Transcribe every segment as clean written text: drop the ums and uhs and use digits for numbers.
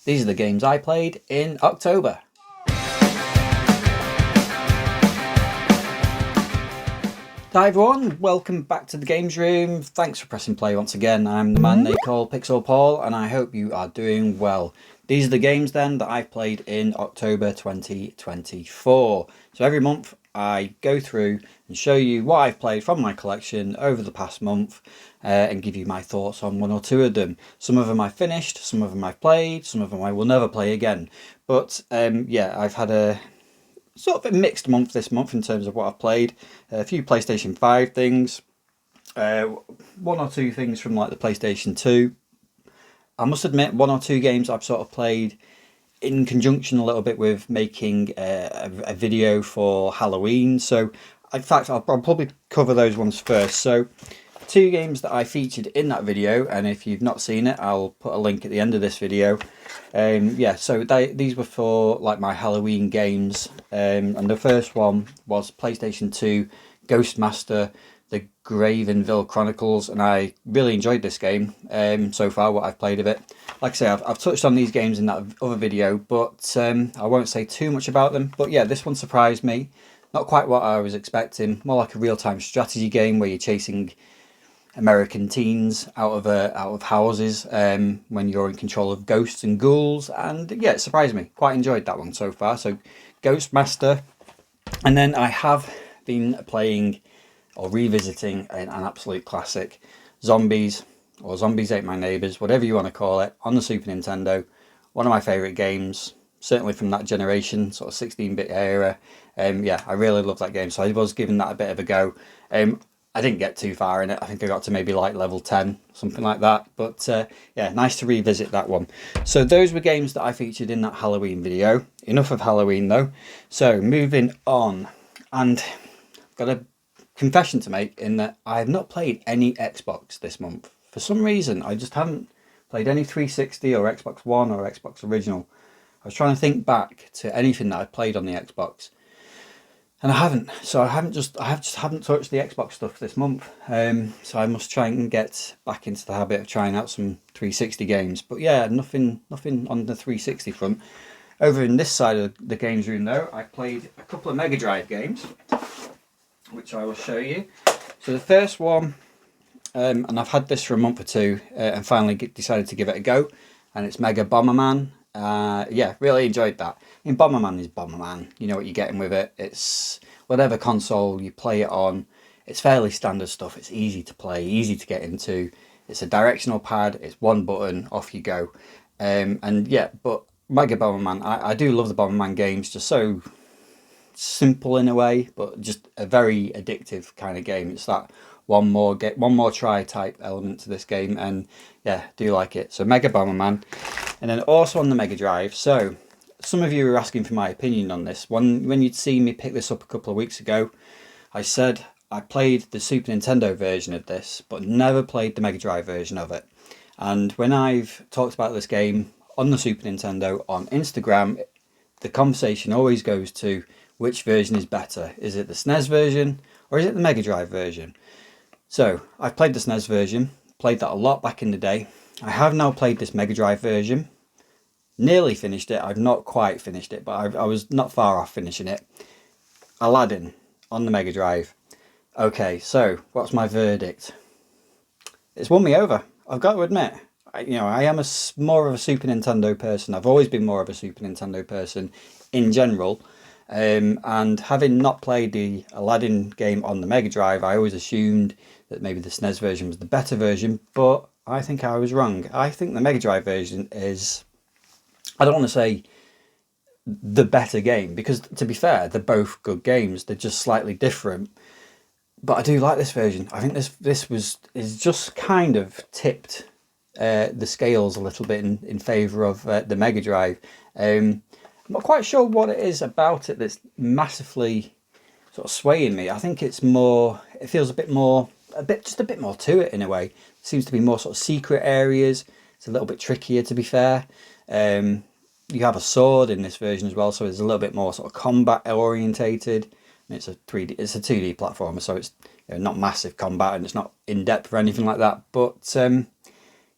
These are the games I played in October. Hi everyone, welcome back to the games room. Thanks for pressing play once again. I'm the man they call Pixel Paul and I hope you are doing well. These are the games then that I've played in October 2024. So every month I go through and show you what I've played from my collection over the past month and give you my thoughts on one or two of them. Some of them I've finished, some of them I've played, some of them I will never play again. But yeah, I've had a sort of a mixed month this month in terms of what I've played. A few PlayStation 5 things, one or two things from like the PlayStation 2. I must admit, one or two games I've sort of played in conjunction a little bit with making a video for Halloween. So in fact, I'll probably cover those ones first. So two games that I featured in that video, and if you've not seen it, I'll put a link at the end of this video. Yeah, so these were for like my Halloween games, and the first one was PlayStation 2 Ghostmaster the Gravenville Chronicles, and I really enjoyed this game so far, what I've played of it. Like I say, I've touched on these games in that other video, but I won't say too much about them. But yeah, this one surprised me. Not quite what I was expecting, more like a real-time strategy game where you're chasing American teens out of houses when you're in control of ghosts and ghouls, and yeah, it surprised me. Quite enjoyed that one so far. So Ghostmaster, and then I have been playing or revisiting an absolute classic, Zombies, or Zombies Ate My Neighbours, whatever you want to call it, on the Super Nintendo. One of my favourite games, certainly from that generation, sort of 16-bit era. Yeah, I really love that game, so I was giving that a bit of a go. I didn't get too far in it. I think I got to maybe like level 10, something like that. But yeah, nice to revisit that one. So those were games that I featured in that Halloween video. Enough of Halloween though. So moving on, and I've got a confession to make in that I have not played any Xbox this month. For some reason, I just haven't played any 360 or Xbox One or Xbox Original. I was trying to think back to anything that I played on the Xbox, and I haven't. So I just haven't touched the Xbox stuff this month. So I must try and get back into the habit of trying out some 360 games. But yeah, nothing on the 360 front. Over in this side of the games room though, I played a couple of Megadrive games, which I will show you. So the first one, and I've had this for a month or two, and finally decided to give it a go, and it's Mega Bomberman. Yeah, really enjoyed that. I mean, Bomberman is Bomberman. You know what you're getting with it. It's whatever console you play it on. It's fairly standard stuff. It's easy to play, easy to get into. It's a directional pad. It's one button, off you go. And yeah, but Mega Bomberman, I do love the Bomberman games. Just so simple in a way, but just a very addictive kind of game. It's that one more try type element to this game, and yeah, do like it. So Mega Bomberman, and then also on the Mega Drive. So some of you were asking for my opinion on this. When you'd seen me pick this up a couple of weeks ago, I said I played the Super Nintendo version of this, but never played the Mega Drive version of it. And when I've talked about this game on the Super Nintendo on Instagram, the conversation always goes to which version is better. Is it the Snes version or is it the Mega Drive version? So I've played the Snes version, played that a lot back in the day. I have now played this Mega Drive version. Nearly finished it. I've not quite finished it, but I was not far off finishing it. Aladdin on the Mega Drive. Okay, so what's my verdict? It's won me over. I've got to admit. I am more of a Super Nintendo person. I've always been more of a Super Nintendo person in general. And having not played the Aladdin game on the Mega Drive, I always assumed that maybe the SNES version was the better version, but I think I was wrong. I think the Mega Drive version is, I don't want to say the better game, because to be fair, they're both good games. They're just slightly different. But I do like this version. I think this is just kind of tipped the scales a little bit in favour of the Mega Drive. I'm not quite sure what it is about it that's massively sort of swaying me. I think it's more, it feels just a bit more to it in a way. It seems to be more sort of secret areas. It's a little bit trickier, to be fair. You have a sword in this version as well, so it's a little bit more sort of combat orientated. And it's a 2D platformer, so it's not massive combat and it's not in depth or anything like that. But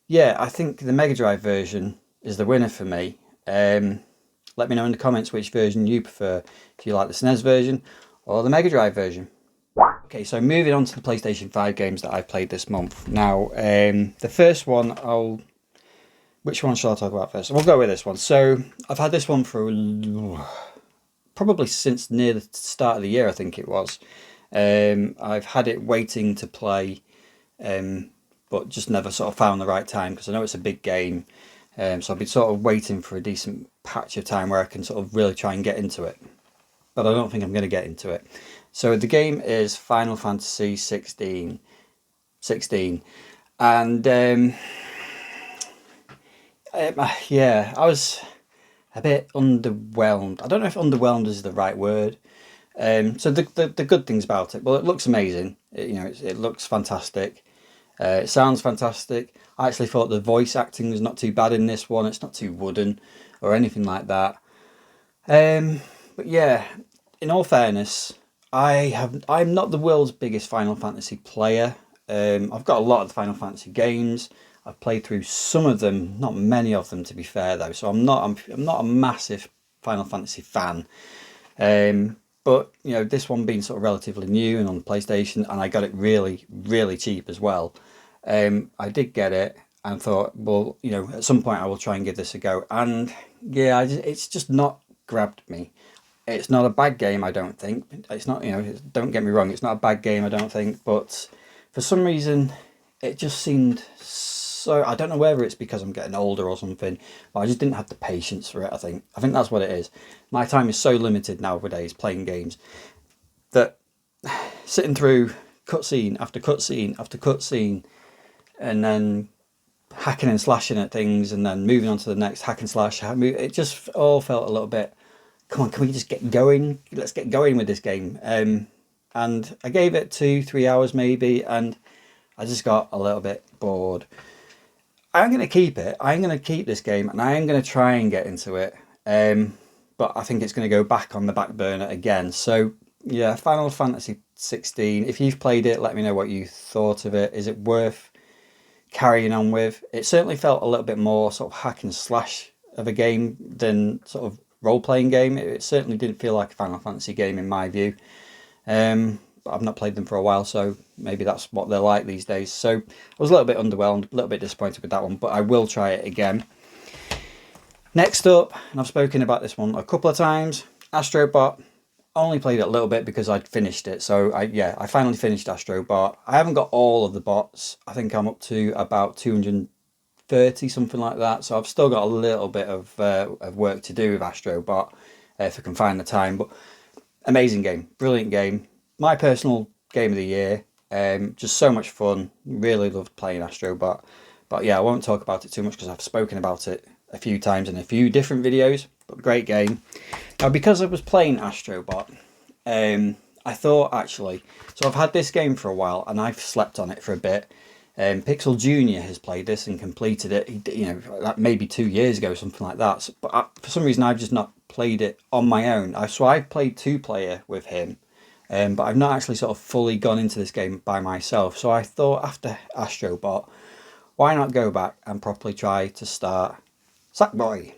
yeah, I think the Mega Drive version is the winner for me. Let me know in the comments which version you prefer, if you like the Snes version or the Megadrive version. Okay, so moving on to the PlayStation 5 games that I've played this month. Now, the first one, which one shall I talk about first? We'll go with this one. So, I've had this one for probably since near the start of the year, I think it was. I've had it waiting to play, but just never sort of found the right time, because I know it's a big game. So I've been sort of waiting for a decent patch of time where I can sort of really try and get into it. But I don't think I'm going to get into it. So the game is Final Fantasy 16. And yeah, I was a bit underwhelmed. I don't know if underwhelmed is the right word. So the good things about it, well, it looks amazing. It looks fantastic. It sounds fantastic. I actually thought the voice acting was not too bad in this one. It's not too wooden or anything like that. But yeah, in all fairness, I'm not the world's biggest Final Fantasy player. I've got a lot of the Final Fantasy games. I've played through some of them, not many of them to be fair though. So I'm not a massive Final Fantasy fan. But this one being sort of relatively new and on the PlayStation, and I got it really, really cheap as well. I did get it and thought, well, at some point I will try and give this a go. And yeah, it's just not grabbed me. It's not a bad game, I don't think. It's not, don't get me wrong, it's not a bad game, I don't think. But for some reason, it just seemed so. I don't know whether it's because I'm getting older or something, but I just didn't have the patience for it. I think that's what it is. My time is so limited nowadays playing games that sitting through cutscene after cutscene after cutscene, and then hacking and slashing at things, and then moving on to the next hack and slash. It just all felt a little bit, come on, can we just get going? Let's get going with this game. And I gave it 2-3 hours maybe, and I just got a little bit bored. I'm going to keep it. I'm going to keep this game, and I am going to try and get into it. But I think it's going to go back on the back burner again. So yeah, Final Fantasy 16. If you've played it, let me know what you thought of it. Is it worth carrying on with? It certainly felt a little bit more sort of hack and slash of a game than sort of role-playing game. It certainly didn't feel like a Final Fantasy game in my view. But I've not played them for a while, so maybe that's what they're like these days. So I was a little bit underwhelmed, a little bit disappointed with that one, but I will try it again. Next up, and I've spoken about this one a couple of times, Astrobot. Only played it a little bit because I'd finished it. So I finally finished Astrobot. I haven't got all of the bots. I think I'm up to about 230, something like that. So I've still got a little bit of work to do with Astrobot if I can find the time. But amazing game, brilliant game. My personal game of the year. Just so much fun. Really loved playing Astrobot. But yeah, I won't talk about it too much because I've spoken about it a few times in a few different videos. But great game. Now, because I was playing Astrobot, I thought actually, so I've had this game for a while and I've slept on it for a bit. Pixel Jr. has played this and completed it, like maybe 2 years ago, something like that. So, but for some reason, I've just not played it on my own. So I've played 2-player with him, but I've not actually sort of fully gone into this game by myself. So I thought after Astrobot, why not go back and properly try to start Sackboy?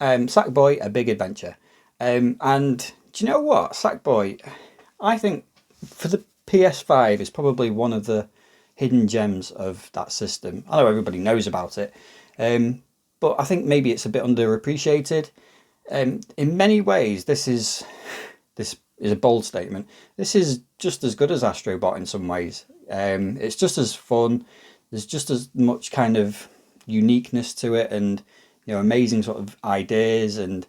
Sackboy, A Big Adventure. And do you know what? Sackboy, I think for the PS5 is probably one of the hidden gems of that system. I know everybody knows about it, but I think maybe it's a bit underappreciated. In many ways, this is a bold statement. This is just as good as Astrobot in some ways. It's just as fun. There's just as much kind of uniqueness to it, and amazing sort of ideas, and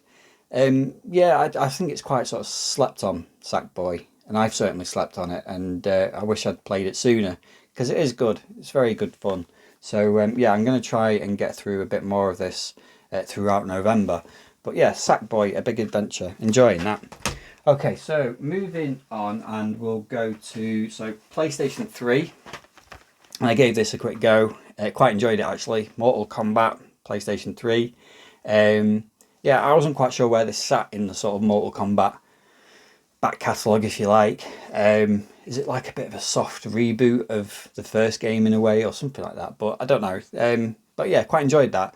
yeah, I think it's quite sort of slept on, Sackboy, and I've certainly slept on it, and I wish I'd played it sooner because it is good. It's very good fun. So yeah, I'm going to try and get through a bit more of this throughout November. But yeah, Sackboy, A Big Adventure, enjoying that. Okay, so moving on, and we'll go to PlayStation 3. I gave this a quick go. Quite enjoyed it actually. Mortal Kombat, PlayStation 3. Yeah, I wasn't quite sure where this sat in the sort of Mortal Kombat back catalogue, if you like. Is it like a bit of a soft reboot of the first game in a way, or something like that? But I don't know. But yeah, quite enjoyed that.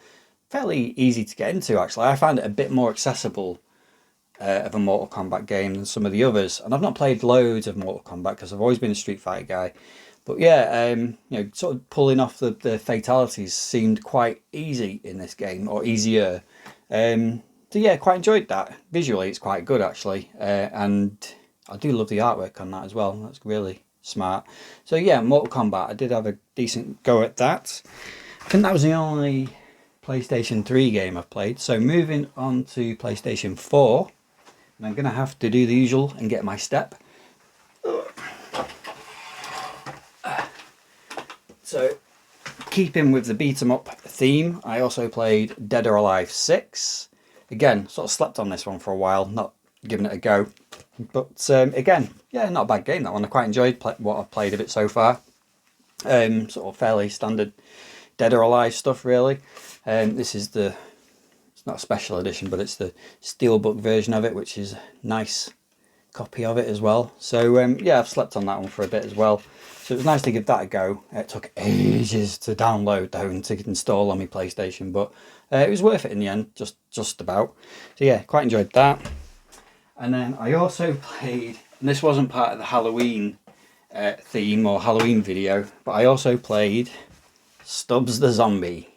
fairly easy to get into, actually. I find it a bit more accessible of a Mortal Kombat game than some of the others. And I've not played loads of Mortal Kombat because I've always been a Street Fighter guy. But yeah, you know, sort of pulling off the fatalities seemed quite easy in this game, or easier. So yeah, quite enjoyed that. Visually, it's quite good actually, and I do love the artwork on that as well. That's really smart. So yeah, Mortal Kombat, I did have a decent go at that. I think that was the only PlayStation 3 game I've played. So moving on to PlayStation 4, and I'm going to have to do the usual and get my step. So, keeping with the beat 'em up theme, I also played Dead or Alive 6. Again, sort of slept on this one for a while, not giving it a go. But again, yeah, not a bad game, that one. I quite enjoyed what I've played of it so far. Sort of fairly standard Dead or Alive stuff, really. This is it's not a special edition, but it's the steelbook version of it, which is a nice copy of it as well. So yeah, I've slept on that one for a bit as well. So it was nice to give that a go. It took ages to download though and to install on my PlayStation, but it was worth it in the end, just about. So yeah, quite enjoyed that. And then I also played, and this wasn't part of the Halloween theme or Halloween video, but I also played Stubbs the Zombie.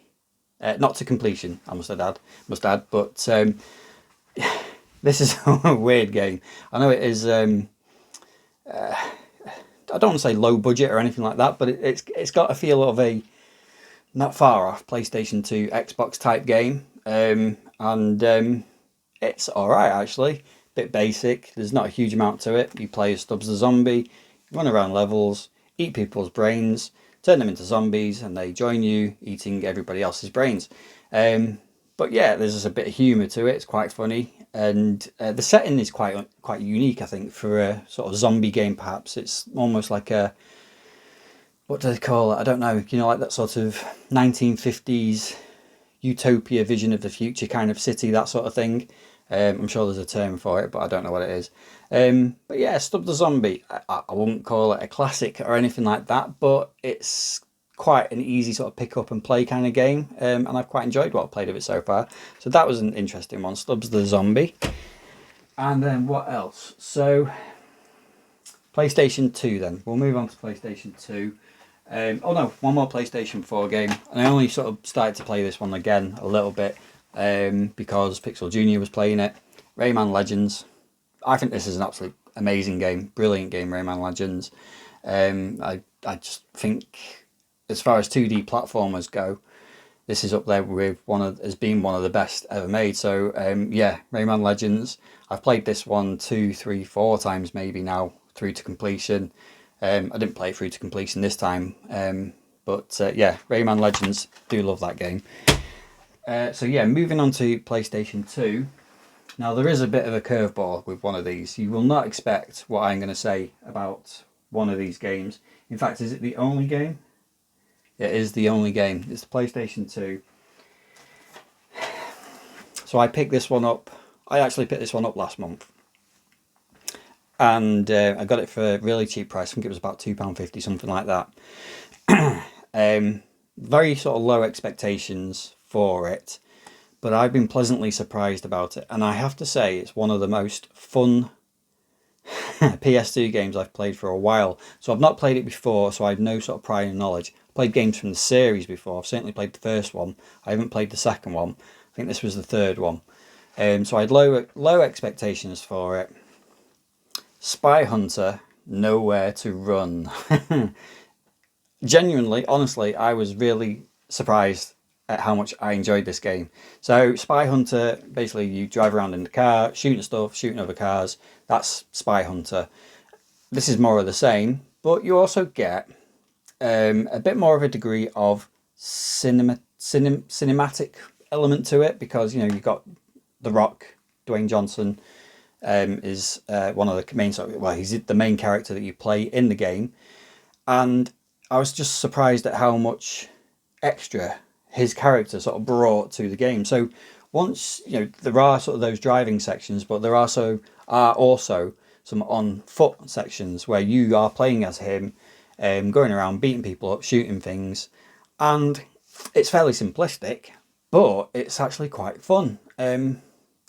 Not to completion, I must add, but this is a weird game. I know it is, I don't want to say low budget or anything like that, but it's got a feel of a not far off PlayStation 2 Xbox type game, and it's alright actually. Bit basic, there's not a huge amount to it. You play as Stubbs the Zombie, run around levels, eat people's brains, turn them into zombies, and they join you eating everybody else's brains. But yeah, there's just a bit of humour to it. It's quite funny, and the setting is quite unique, I think, for a sort of zombie game. Perhaps it's almost like a, what do they call it? I don't know. You know, like that sort of 1950s utopia vision of the future kind of city, that sort of thing. I'm sure there's a term for it, but I don't know what it is. But yeah, Stubbs the Zombie, I wouldn't call it a classic or anything like that, but it's quite an easy sort of pick up and play kind of game, and I've quite enjoyed what I've played of it so far. So that was an interesting one, Stubbs the Zombie. And then what else? So PlayStation 2 then. We'll move on to PlayStation 2. Oh no, one more PlayStation 4 game. And I only sort of started to play this one again a little bit because Pixel Jr. was playing it. Rayman Legends. I think this is an absolute amazing game. Brilliant game, Rayman Legends. I just think, as far as 2D platformers go, this is up there with as being one of the best ever made. So yeah, Rayman Legends. I've played this one 2, 3, 4 times maybe now through to completion. I didn't play it through to completion this time, but yeah, Rayman Legends, do love that game. So yeah, moving on to PlayStation 2. Now there is a bit of a curveball with one of these. You will not expect what I'm going to say about one of these games. In fact, is it the only game? It is the only game. It's the PlayStation 2. So I picked this one up. I actually picked this one up last month. And I got it for a really cheap price. I think it was about £2.50, something like that. Very sort of low expectations for it. But I've been pleasantly surprised about it. And I have to say, it's one of the most fun PS2 games I've played for a while. So I've not played it before, so I have no sort of prior knowledge. I've played games from the series before. I've certainly played the first one. I haven't played the second one. I think this was the third one. So I had low expectations for it. Spyhunter, nowhere to run. Genuinely, honestly, I was really surprised at how much I enjoyed this game. So Spyhunter, basically you drive around in the car, shooting stuff, shooting other cars. That's Spyhunter. This is more of the same, but you also get a bit more of a degree of cinematic element to it, because you know you've got The Rock, Dwayne Johnson, is one of the main he's the main character that you play in the game, and I was just surprised at how much extra his character sort of brought to the game. So once, you know, there are sort of those driving sections, but there are also some on foot sections where you are playing as him, going around beating people up, shooting things, and it's fairly simplistic, but it's actually quite fun. And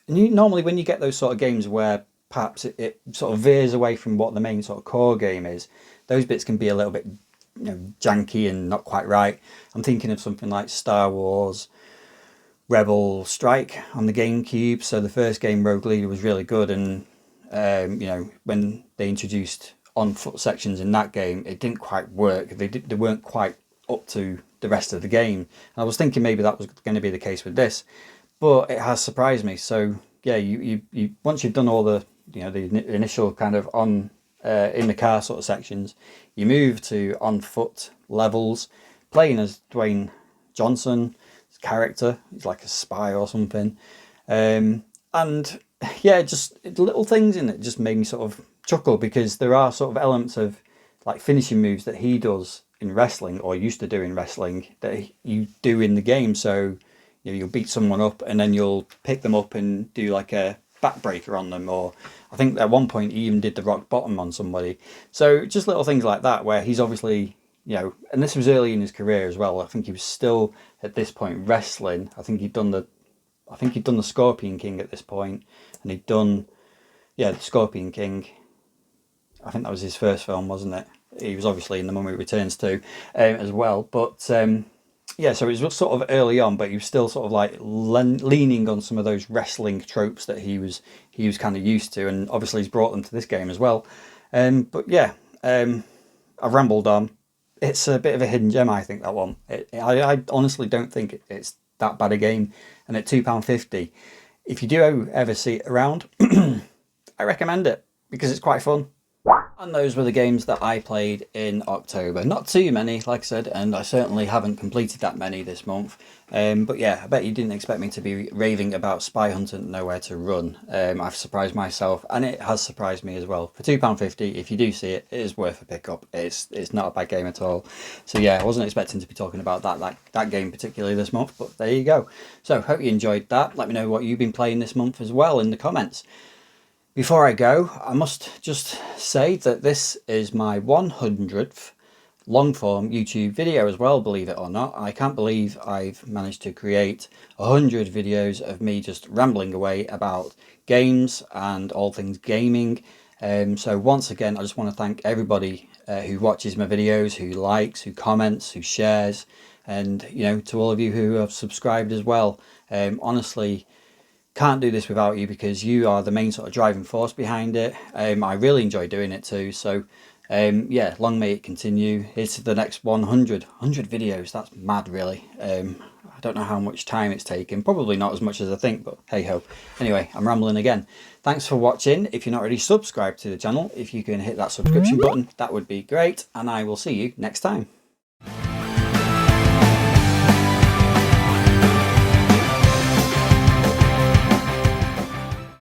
normally when you get those sort of games where perhaps it sort of veers away from what the main sort of core game is, those bits can be a little bit, janky and not quite right. I'm thinking of something like Star Wars Rebel Strike on the GameCube. So the first game, Rogue Leader, was really good, and when they introduced on foot sections in that game, it didn't quite work. They weren't quite up to the rest of the game. And I was thinking maybe that was going to be the case with this, but it has surprised me. So yeah, you once you've done all the the initial kind of on in the car sort of sections, you move to on foot levels, playing as Dwayne Johnson character. He's like a spy or something, and yeah, just little things in it just made me sort of chuckle, because there are sort of elements of like finishing moves that he does in wrestling, or used to do in wrestling, that you do in the game. So you'll beat someone up and then you'll pick them up and do like a backbreaker on them, or I think at one point he even did the rock bottom on somebody. So just little things like that, where he's obviously, and this was early in his career as well. I think he was still at this point wrestling. I think he'd done the Scorpion King at this point, and he'd done the Scorpion King. I think that was his first film, wasn't it? He was obviously in The Mummy Returns too, as well. But yeah, so it was sort of early on, but he was still sort of like leaning on some of those wrestling tropes that he was kind of used to, and obviously he's brought them to this game as well. But yeah, I've rambled on. It's a bit of a hidden gem, I think, that one. I honestly don't think it's that bad a game, and at £2.50, if you do ever see it around, I recommend it because it's quite fun. And those were the games that I played in October. Not too many, like I said, and I certainly haven't completed that many this month. But yeah, I bet you didn't expect me to be raving about Spyhunter and Nowhere to Run. I've surprised myself, and it has surprised me as well. For £2.50, if you do see it, it is worth a pick-up. It's not a bad game at all. So yeah, I wasn't expecting to be talking about that game particularly this month, but there you go. So hope you enjoyed that. Let me know what you've been playing this month as well in the comments. Before I go, I must just say that this is my 100th long-form YouTube video as well, believe it or not. I can't believe I've managed to create 100 videos of me just rambling away about games and all things gaming. So once again, I just want to thank everybody who watches my videos, who likes, who comments, who shares, and to all of you who have subscribed as well. Honestly, can't do this without you, because you are the main sort of driving force behind it. I really enjoy doing it too. So yeah, long may it continue. Here's to the next 100 videos. That's mad, really. I don't know how much time it's taken. Probably not as much as I think, but hey ho. Anyway, I'm rambling again. Thanks for watching. If you're not already subscribed to the channel, if you can hit that subscription button, that would be great. And I will see you next time.